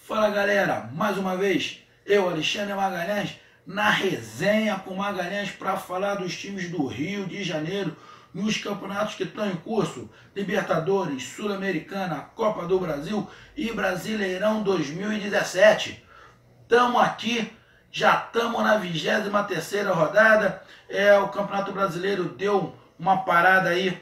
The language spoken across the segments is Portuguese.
Fala galera, mais uma vez, eu, Alexandre Magalhães, na resenha com Magalhães para falar dos times do Rio de Janeiro nos campeonatos que estão em curso: Libertadores, Sul-Americana, Copa do Brasil e Brasileirão 2017. Estamos aqui, já estamos na 23ª rodada. O Campeonato Brasileiro deu uma parada aí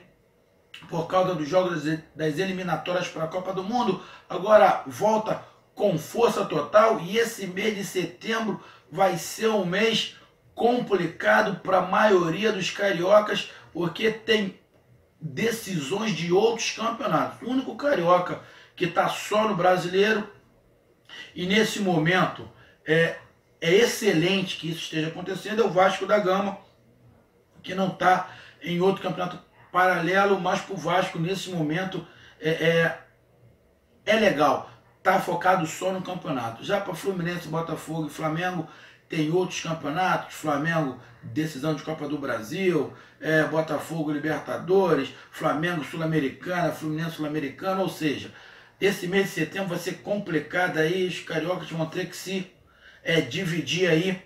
por causa dos jogos das eliminatórias para a Copa do Mundo. Agora volta com força total e esse mês de setembro vai ser um mês complicado para a maioria dos cariocas, porque tem decisões de outros campeonatos. O único carioca que está só no brasileiro, e nesse momento é excelente que isso esteja acontecendo, é o Vasco da Gama, que não está em outro campeonato paralelo, mas para o Vasco nesse momento é legal, tá focado só no campeonato. Já para Fluminense, Botafogo e Flamengo tem outros campeonatos: Flamengo decisão de Copa do Brasil, Botafogo Libertadores, Flamengo Sul-Americana, Fluminense Sul-Americana. Ou seja, esse mês de setembro vai ser complicado aí, os cariocas vão ter que se dividir aí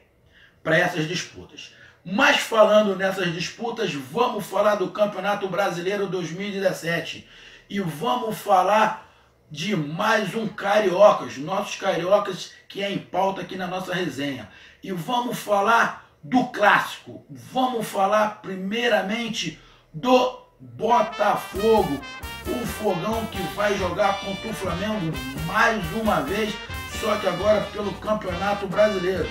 para essas disputas. Mas falando nessas disputas, vamos falar do Campeonato Brasileiro 2017 e vamos falar de mais um carioca, os nossos cariocas, que é em pauta aqui na nossa resenha. E vamos falar do clássico, vamos falar primeiramente do Botafogo, o Fogão, que vai jogar contra o Flamengo mais uma vez, só que agora pelo Campeonato Brasileiro.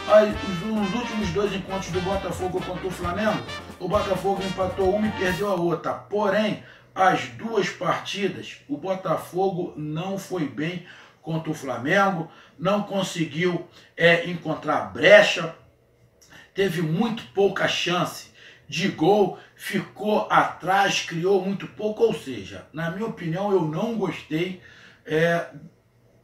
Os últimos dois encontros do Botafogo contra o Flamengo, o Botafogo empatou uma e perdeu a outra. Porém, as duas partidas, o Botafogo não foi bem contra o Flamengo, não conseguiu encontrar brecha, teve muito pouca chance de gol, ficou atrás, criou muito pouco. Ou seja, na minha opinião, eu não gostei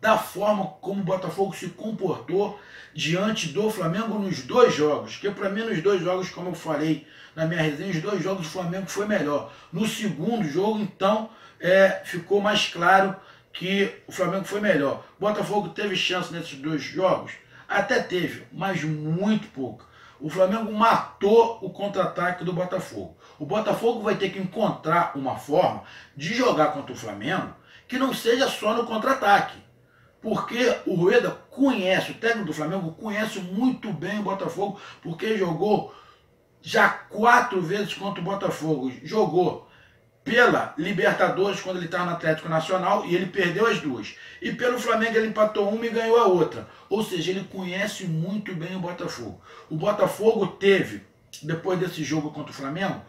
da forma como o Botafogo se comportou diante do Flamengo nos dois jogos, que para mim nos dois jogos, como eu falei na minha resenha, os dois jogos do Flamengo foi melhor. No segundo jogo, então, ficou mais claro que o Flamengo foi melhor. O Botafogo teve chance nesses dois jogos? Até teve, mas muito pouco. O Flamengo matou o contra-ataque do Botafogo. O Botafogo vai ter que encontrar uma forma de jogar contra o Flamengo que não seja só no contra-ataque. Porque o Rueda conhece, o técnico do Flamengo conhece muito bem o Botafogo, porque jogou já 4 vezes contra o Botafogo. Jogou pela Libertadores, quando ele estava no Atlético Nacional, e ele perdeu as duas. E pelo Flamengo ele empatou uma e ganhou a outra. Ou seja, ele conhece muito bem o Botafogo. O Botafogo teve, depois desse jogo contra o Flamengo,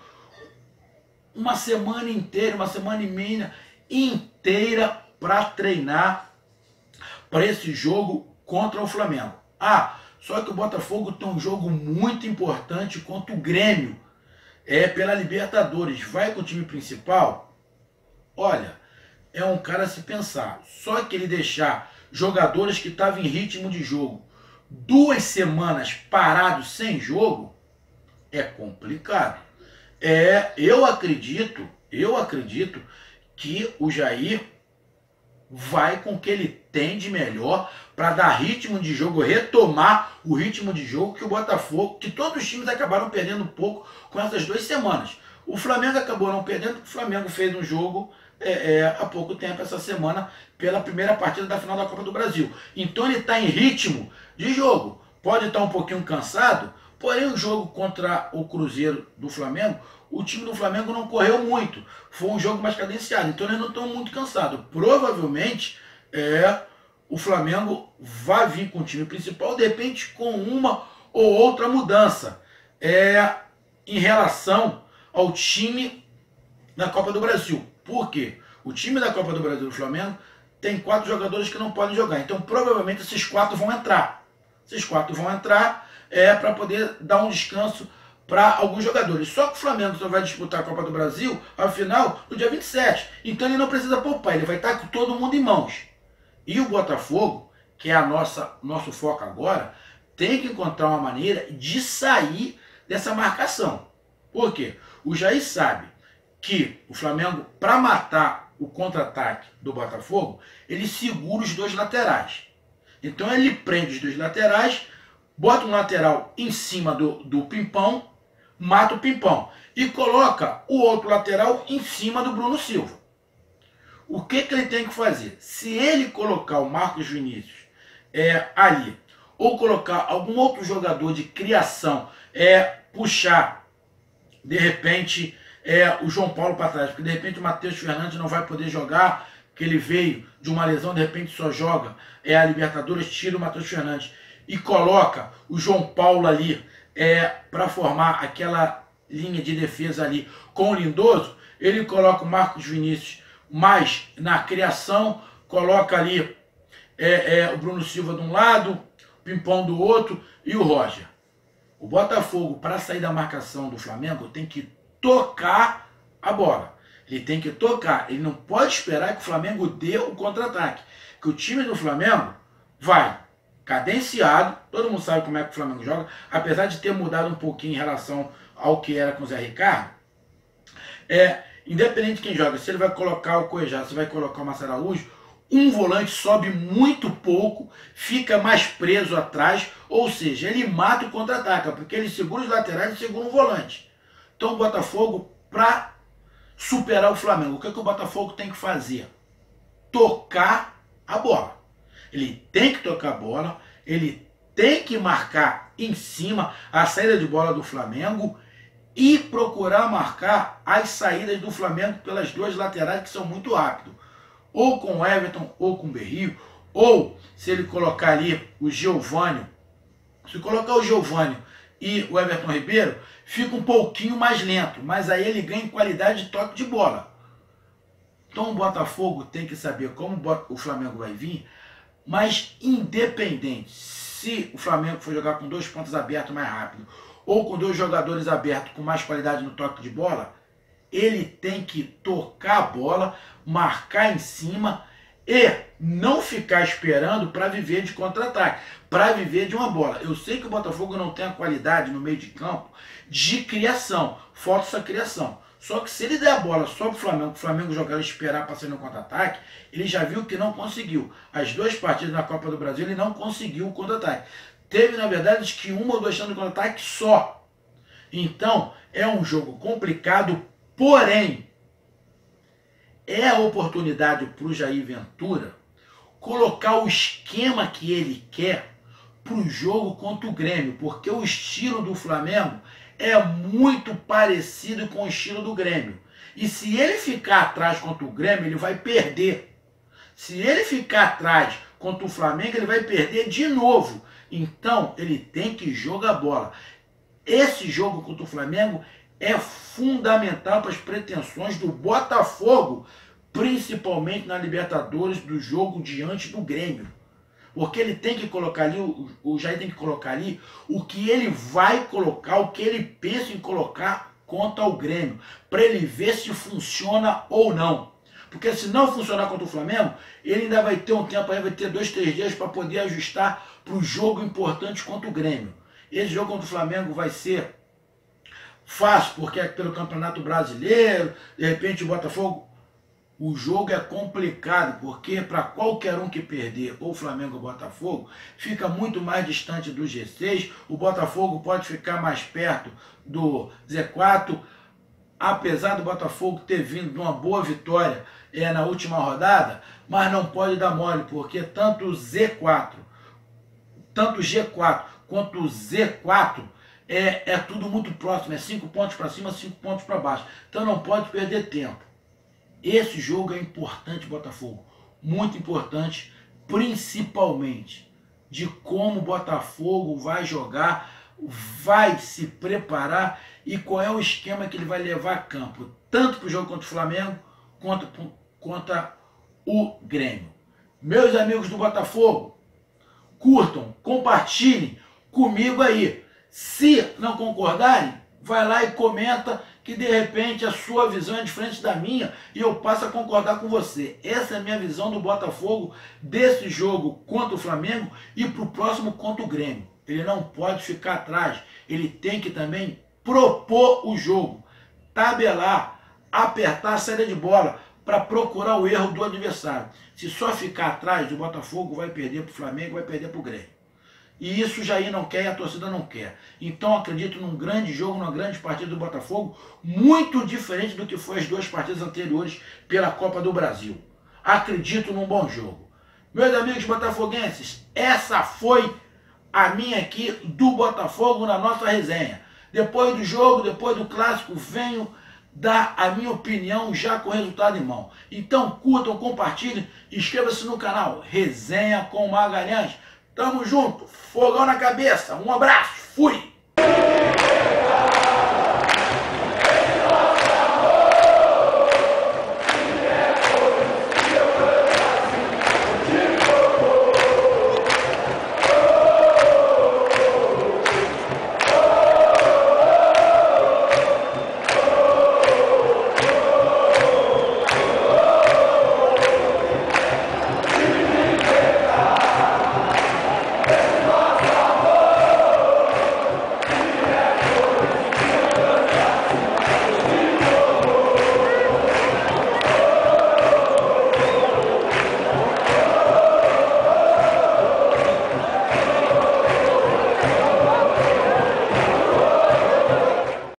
uma semana inteira, uma semana e meia inteira para treinar para esse jogo contra o Flamengo. Só que o Botafogo tem um jogo muito importante contra o Grêmio, pela Libertadores. Vai com o time principal? Olha, é um cara a se pensar. Só que ele deixar jogadores que estavam em ritmo de jogo 2 semanas parados sem jogo é complicado. Eu acredito que o Jair vai com o que ele tem de melhor para dar ritmo de jogo, retomar o ritmo de jogo que o Botafogo, que todos os times acabaram perdendo um pouco com essas 2 semanas. O Flamengo acabou não perdendo, porque o Flamengo fez um jogo há pouco tempo, essa semana, pela primeira partida da final da Copa do Brasil. Então ele está em ritmo de jogo. Pode estar um pouquinho cansado, porém o jogo contra o Cruzeiro do Flamengo, o time do Flamengo não correu muito. Foi um jogo mais cadenciado, então eles não estão muito cansados. Provavelmente o Flamengo vai vir com o time principal, de repente com uma ou outra mudança em relação ao time da Copa do Brasil. Por quê? O time da Copa do Brasil do Flamengo tem 4 jogadores que não podem jogar. Então provavelmente esses 4 vão entrar. Esses 4 vão entrar para poder dar um descanso para alguns jogadores. Só que o Flamengo só vai disputar a Copa do Brasil, afinal, no dia 27. Então ele não precisa poupar, ele vai estar com todo mundo em mãos. E o Botafogo, que é nosso foco agora, tem que encontrar uma maneira de sair dessa marcação. Por quê? O Jair sabe que o Flamengo, para matar o contra-ataque do Botafogo, ele segura os 2 laterais. Então ele prende os dois laterais, bota um lateral em cima do Pimpão, mata o Pimpão e coloca o outro lateral em cima do Bruno Silva. O que ele tem que fazer? Se ele colocar o Marcos Vinícius ali, ou colocar algum outro jogador de criação, puxar, de repente, o João Paulo para trás, porque de repente o Matheus Fernandes não vai poder jogar, que ele veio de uma lesão, de repente só joga a Libertadores, tira o Matheus Fernandes e coloca o João Paulo ali para formar aquela linha de defesa ali com o Lindoso. Ele coloca o Marcos Vinícius mais na criação, coloca ali o Bruno Silva de um lado, o Pimpão do outro e o Roger. O Botafogo, para sair da marcação do Flamengo, tem que tocar a bola. Ele tem que tocar. Ele não pode esperar que o Flamengo dê o contra-ataque. Que o time do Flamengo vai cadenciado. Todo mundo sabe como é que o Flamengo joga. Apesar de ter mudado um pouquinho em relação ao que era com o Zé Ricardo. Independente de quem joga, se ele vai colocar o Cuejá, se vai colocar o Marcelo Araújo, um volante sobe muito pouco, fica mais preso atrás, ou seja, ele mata o contra-ataque, porque ele segura os laterais e segura o volante. Então o Botafogo, para superar o Flamengo, o que o Botafogo tem que fazer? Tocar a bola. Ele tem que tocar a bola, ele tem que marcar em cima a saída de bola do Flamengo e procurar marcar as saídas do Flamengo pelas duas laterais que são muito rápidas. Ou com o Everton ou com o Berrio, ou se ele colocar ali o Giovânio, se colocar o Giovânio e o Everton Ribeiro, fica um pouquinho mais lento, mas aí ele ganha em qualidade de toque de bola. Então o Botafogo tem que saber como o Flamengo vai vir, mas independente se o Flamengo for jogar com dois pontos abertos mais rápido ou com dois jogadores abertos com mais qualidade no toque de bola, ele tem que tocar a bola, marcar em cima e não ficar esperando para viver de contra-ataque, para viver de uma bola. Eu sei que o Botafogo não tem a qualidade no meio de campo de criação, falta essa criação. Só que se ele der a bola só para o Flamengo jogar e esperar para sair no contra-ataque, ele já viu que não conseguiu. As duas partidas na Copa do Brasil ele não conseguiu o contra-ataque. Teve, na verdade, acho que uma ou duas chances de contra-ataque só. Então, é um jogo complicado, porém, é a oportunidade para o Jair Ventura colocar o esquema que ele quer para o jogo contra o Grêmio, porque o estilo do Flamengo é muito parecido com o estilo do Grêmio. E se ele ficar atrás contra o Grêmio, ele vai perder. Se ele ficar atrás contra o Flamengo, ele vai perder de novo. Então, ele tem que jogar bola. Esse jogo contra o Flamengo é fundamental para as pretensões do Botafogo, principalmente na Libertadores, do jogo diante do Grêmio. Porque ele tem que colocar ali, o Jair tem que colocar ali o que ele vai colocar, o que ele pensa em colocar contra o Grêmio, para ele ver se funciona ou não. Porque se não funcionar contra o Flamengo, ele ainda vai ter um tempo, aí vai ter 2, 3 dias para poder ajustar para o jogo importante contra o Grêmio. Esse jogo contra o Flamengo vai ser fácil, porque é pelo Campeonato Brasileiro, de repente o Botafogo... O jogo é complicado, porque para qualquer um que perder, ou Flamengo ou Botafogo, fica muito mais distante do G6. O Botafogo pode ficar mais perto do Z4, apesar do Botafogo ter vindo de uma boa vitória na última rodada, mas não pode dar mole, porque tanto o G4 quanto o Z4 é tudo muito próximo, é 5 pontos para cima, 5 pontos para baixo. Então não pode perder tempo. Esse jogo é importante, Botafogo, muito importante, principalmente de como o Botafogo vai jogar, vai se preparar e qual é o esquema que ele vai levar a campo, tanto para o jogo contra o Flamengo, quanto contra o Grêmio. Meus amigos do Botafogo, curtam, compartilhem comigo aí. Se não concordarem, vai lá e comenta que de repente a sua visão é diferente da minha e eu passo a concordar com você. Essa é a minha visão do Botafogo, desse jogo contra o Flamengo e para o próximo contra o Grêmio. Ele não pode ficar atrás, ele tem que também propor o jogo, tabelar, apertar a saída de bola, para procurar o erro do adversário. Se só ficar atrás, o Botafogo vai perder para o Flamengo, vai perder para o Grêmio. E isso o Jair não quer e a torcida não quer. Então acredito num grande jogo, numa grande partida do Botafogo, muito diferente do que foi as duas partidas anteriores pela Copa do Brasil. Acredito num bom jogo. Meus amigos botafoguenses, essa foi a minha aqui do Botafogo na nossa resenha. Depois do jogo, depois do clássico, venho dar a minha opinião já com o resultado em mão. Então curtam, compartilhem, inscreva-se no canal Resenha com Magalhães. Tamo junto, fogão na cabeça, um abraço, fui!